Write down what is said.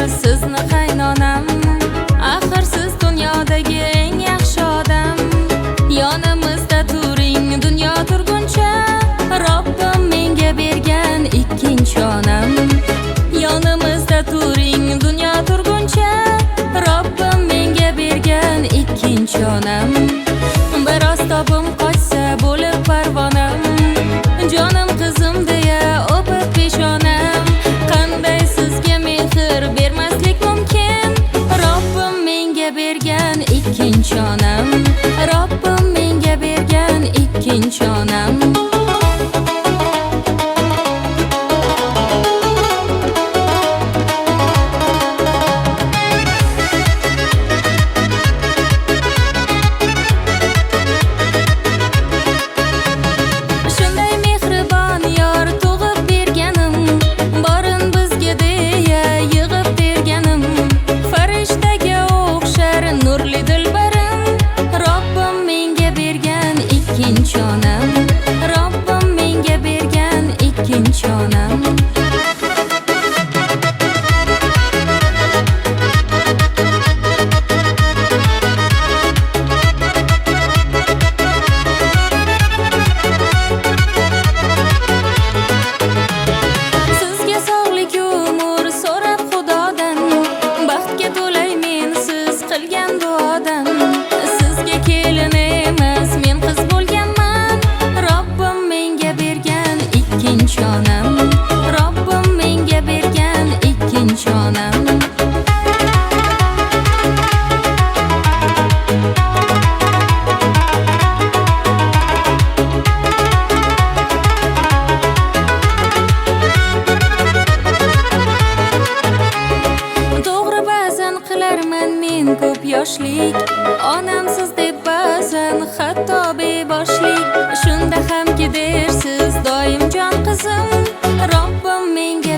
sizni qaynonam. Axir siz dunyodagi eng yaxshi odam. Yonimizda turing dunyo turguncha, Robbim menga bergan ikkinchi onam. Yonimizda turing dunyo turguncha, Robbim menga bergan ikkinchi onam. Biroz tobim qochsa bo'lib parvonam, jonim qizim deya o'pib peshonam. Qanday sizga mehr bermaslik mumkin? Robbim menga bergan ikkinchi onam. Robbim menga bergan ikkinchi onam. Nurli dilbarim, Robbim menga bergan ikkinchi onam. Robbim menga bergan ikkinchi onam. Sizga sog'lik umr so'rab Xudodan, baxtga to'lay men siz qilgan duodan. Sizga kelin emas men qiz bo'lganman. Robbim menga bergan ikkinchi onam. Robbim menga bergan ikkinchi onam. To'g'ri ba'zan qilarman men ko'p yoshlik, onamsiz deb ba'zan hatto beboshlik. Shunda hamki dersiz doim jon qizim, Robbim menga